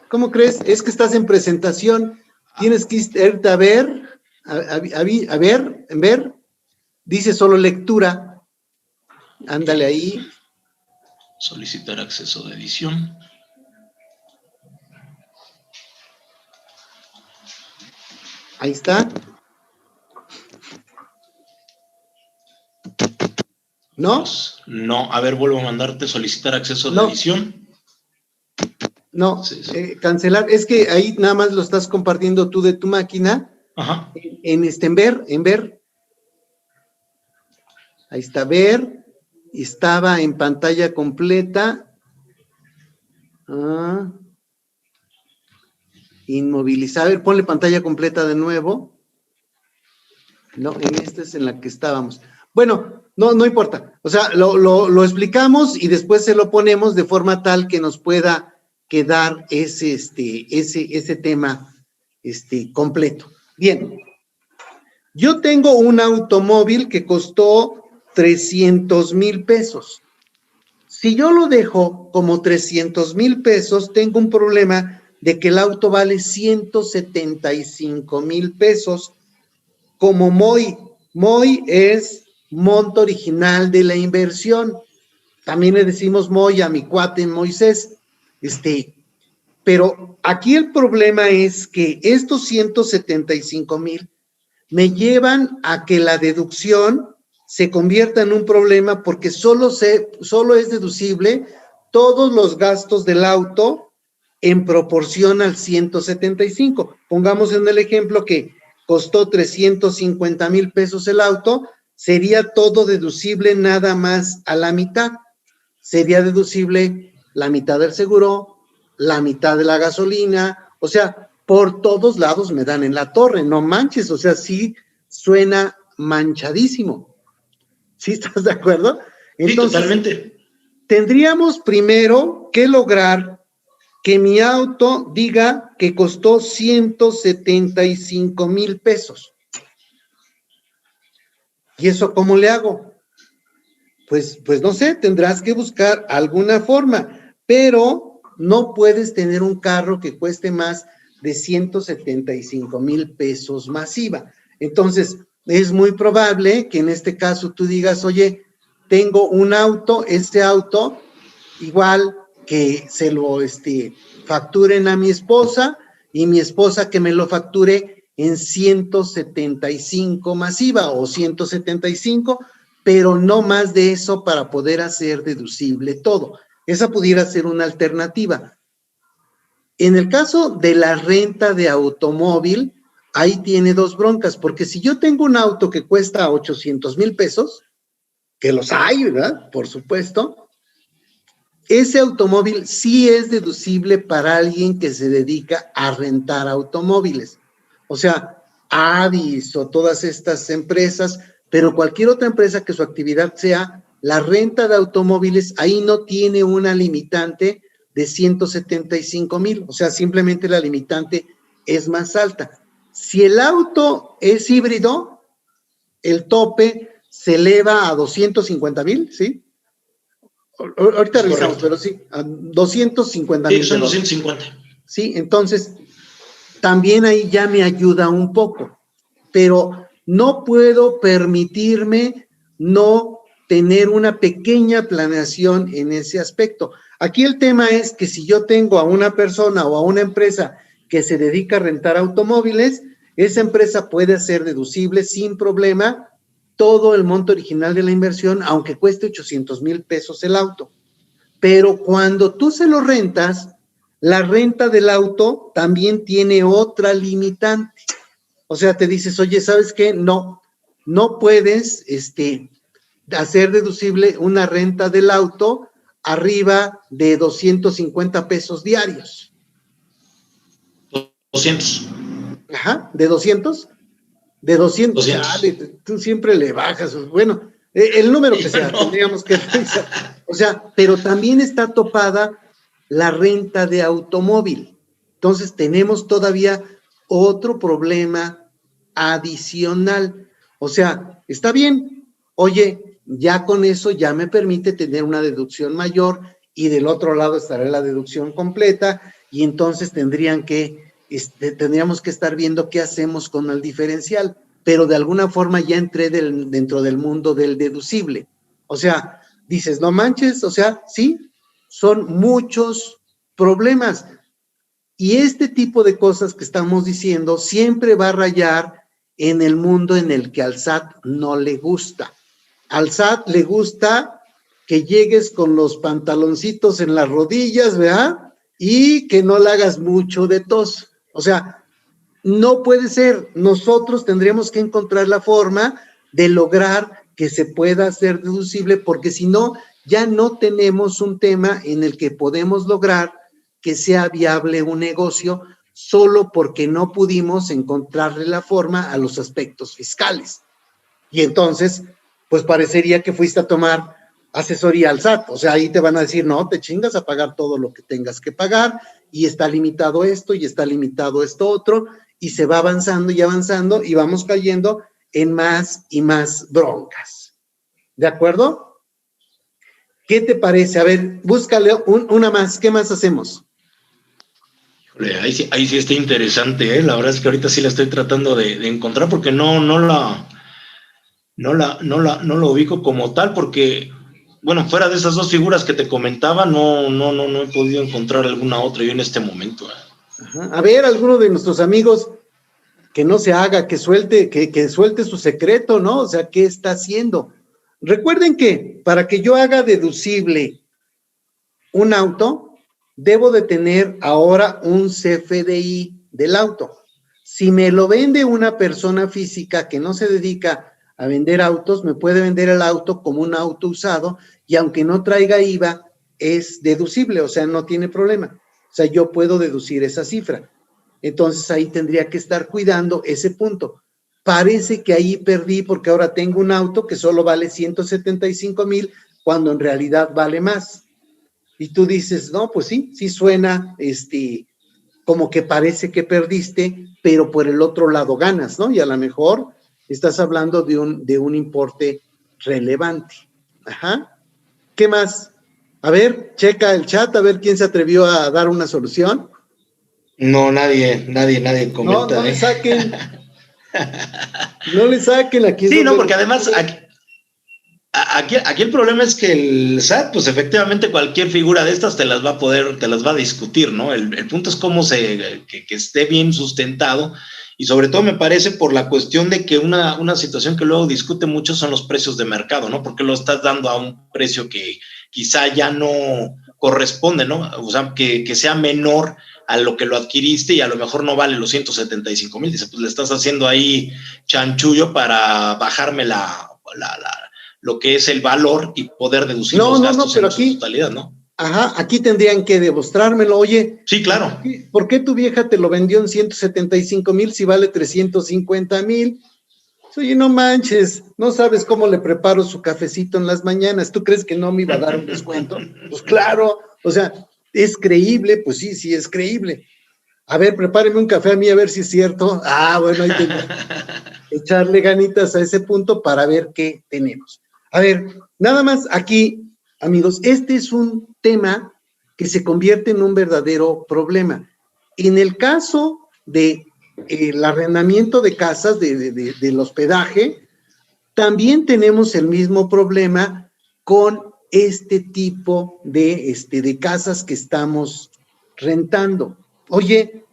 ¿Cómo crees? Es que estás en presentación, tienes que irte a ver, dice solo lectura. Ándale ahí. Solicitar acceso de edición. Ahí está. ¿No? No, a ver, vuelvo a mandarte solicitar acceso de edición. No, cancelar, es que ahí nada más lo estás compartiendo tú de tu máquina. Ajá. En ver. Ahí está, ver. Estaba en pantalla completa. Inmovilizar. A ver, ponle pantalla completa de nuevo. No, en esta es en la que estábamos. Bueno, no importa. O sea, lo explicamos y después se lo ponemos de forma tal que nos pueda quedar ese tema completo. Bien. Yo tengo un automóvil que costó 300,000 pesos. Si yo lo dejo como 300,000 pesos, tengo un problema de que el auto vale 175,000 pesos como MOI. MOI es monto original de la inversión. También le decimos MOI a mi cuate Moisés. Pero aquí el problema es que estos 175,000 me llevan a que la deducción se convierta en un problema porque solo es deducible todos los gastos del auto en proporción al 175. Pongamos en el ejemplo que costó 350,000 pesos el auto, sería todo deducible nada más a la mitad. Sería deducible la mitad del seguro, la mitad de la gasolina, o sea, por todos lados me dan en la torre, no manches, o sea, sí suena manchadísimo. ¿Sí estás de acuerdo? Entonces, sí, totalmente. Tendríamos primero que lograr que mi auto diga que costó 175,000 pesos. ¿Y eso cómo le hago? Pues no sé, tendrás que buscar alguna forma, pero no puedes tener un carro que cueste más de 175,000 pesos masiva. Entonces, es muy probable que en este caso tú digas, oye, tengo un auto, este auto, igual que se lo facturen a mi esposa y mi esposa que me lo facture en 175 masiva o 175, pero no más de eso para poder hacer deducible todo. Esa pudiera ser una alternativa. En el caso de la renta de automóvil, ahí tiene dos broncas, porque si yo tengo un auto que cuesta 800,000 pesos, que los hay, ¿verdad? Por supuesto, ese automóvil sí es deducible para alguien que se dedica a rentar automóviles. O sea, Avis o todas estas empresas, pero cualquier otra empresa que su actividad sea la renta de automóviles, ahí no tiene una limitante de 175,000, o sea, simplemente la limitante es más alta. Si el auto es híbrido, el tope se eleva a 250,000, ¿sí? Ahorita revisamos, pero sí, a 250,000. Sí, son 250. Sí, entonces, también ahí ya me ayuda un poco, pero no puedo permitirme no tener una pequeña planeación en ese aspecto. Aquí el tema es que si yo tengo a una persona o a una empresa que se dedica a rentar automóviles, esa empresa puede hacer deducible sin problema todo el monto original de la inversión, aunque cueste 800,000 pesos el auto. Pero cuando tú se lo rentas, la renta del auto también tiene otra limitante. O sea, te dices, oye, ¿sabes qué? No puedes hacer deducible una renta del auto arriba de 250 pesos diarios. 200. Ajá, ¿de 200? De 200. Dale, tú siempre le bajas. Bueno, el número que sea, tendríamos que revisar. O sea, pero también está topada la renta de automóvil. Entonces, tenemos todavía otro problema adicional. O sea, está bien, oye, ya con eso ya me permite tener una deducción mayor y del otro lado estará la deducción completa y entonces tendríamos que estar viendo qué hacemos con el diferencial, pero de alguna forma ya entré dentro del mundo del deducible. O sea, dices, no manches, o sea, sí, son muchos problemas. Y este tipo de cosas que estamos diciendo siempre va a rayar en el mundo en el que al SAT no le gusta. Al SAT le gusta que llegues con los pantaloncitos en las rodillas, ¿verdad? y que no le hagas mucho de tos. O sea, no puede ser. Nosotros tendríamos que encontrar la forma de lograr que se pueda hacer deducible, porque si no, ya no tenemos un tema en el que podemos lograr que sea viable un negocio solo porque no pudimos encontrarle la forma a los aspectos fiscales. Y entonces, pues parecería que fuiste a tomar asesoría al SAT. O sea, ahí te van a decir, no, te chingas a pagar todo lo que tengas que pagar y está limitado esto y está limitado esto otro, y se va avanzando y vamos cayendo en más y más broncas. ¿De acuerdo? ¿Qué te parece? A ver, búscale una más. ¿Qué más hacemos? Ahí sí está interesante, ¿eh? La verdad es que ahorita sí la estoy tratando de encontrar porque no lo ubico como tal, porque, bueno, fuera de esas dos figuras que te comentaba, no he podido encontrar alguna otra yo en este momento. Ajá. A ver, alguno de nuestros amigos que no se haga, que suelte su secreto, ¿no? O sea, ¿qué está haciendo? Recuerden que para que yo haga deducible un auto, debo de tener ahora un CFDI del auto. Si me lo vende una persona física que no se dedica a vender autos, me puede vender el auto como un auto usado y aunque no traiga IVA, es deducible, o sea, no tiene problema. O sea, yo puedo deducir esa cifra. Entonces ahí tendría que estar cuidando ese punto. Parece que ahí perdí porque ahora tengo un auto que solo vale 175,000 cuando en realidad vale más. Y tú dices, no, pues sí suena como que parece que perdiste, pero por el otro lado ganas, ¿no? Y a lo mejor estás hablando de un importe relevante. Ajá. ¿Qué más? A ver, checa el chat, a ver quién se atrevió a dar una solución. No, nadie comenta. No le saquen. No le saquen aquí. Sí, no, porque además aquí el problema es que el SAT, pues efectivamente cualquier figura de estas te las va a discutir, ¿no? El punto es cómo que esté bien sustentado, y sobre todo me parece por la cuestión de que una situación que luego discute mucho son los precios de mercado, ¿no? Porque lo estás dando a un precio que quizá ya no corresponde, ¿no? O sea, que sea menor a lo que lo adquiriste y a lo mejor no vale los 175,000. Dice, pues le estás haciendo ahí chanchullo para bajarme lo que es el valor y poder deducir los gastos pero en su totalidad, ¿no? Ajá, aquí tendrían que demostrármelo. Oye, sí, claro. ¿Por qué tu vieja te lo vendió en 175,000 si vale 350,000? Oye, no manches, no sabes cómo le preparo su cafecito en las mañanas. ¿Tú crees que no me iba a dar un descuento? Pues claro, o sea, ¿es creíble? Pues sí es creíble. A ver, prepáreme un café a mí a ver si es cierto. Bueno, hay que echarle ganitas a ese punto para ver qué tenemos. A ver, nada más aquí, amigos, este es un tema que se convierte en un verdadero problema. En el caso de el arrendamiento de casas, del hospedaje, también tenemos el mismo problema con este tipo de casas que estamos rentando. Oye,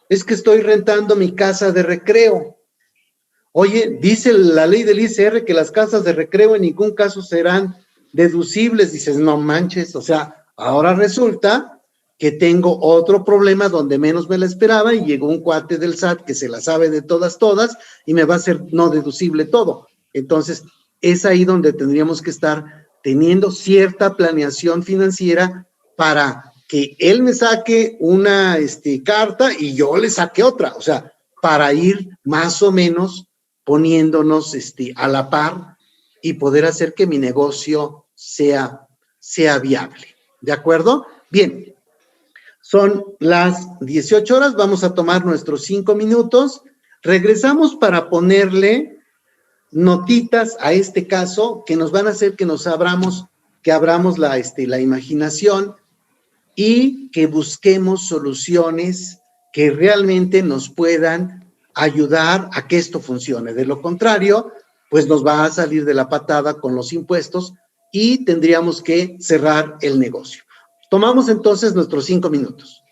es que estoy rentando mi casa de recreo. Oye, dice la ley del ICR que las casas de recreo en ningún caso serán deducibles. Dices, no manches, o sea, ahora resulta que tengo otro problema donde menos me la esperaba y llegó un cuate del SAT que se la sabe de todas y me va a hacer no deducible todo. Entonces, es ahí donde tendríamos que estar teniendo cierta planeación financiera para que él me saque una carta y yo le saque otra, o sea, para ir más o menos poniéndonos a la par y poder hacer que mi negocio sea viable. ¿De acuerdo? Bien, son las 18 horas, vamos a tomar nuestros 5 minutos, regresamos para ponerle notitas a este caso que nos van a hacer que abramos la imaginación y que busquemos soluciones que realmente nos puedan ayudar a que esto funcione. De lo contrario, pues nos va a salir de la patada con los impuestos y tendríamos que cerrar el negocio. Tomamos entonces nuestros 5 minutos.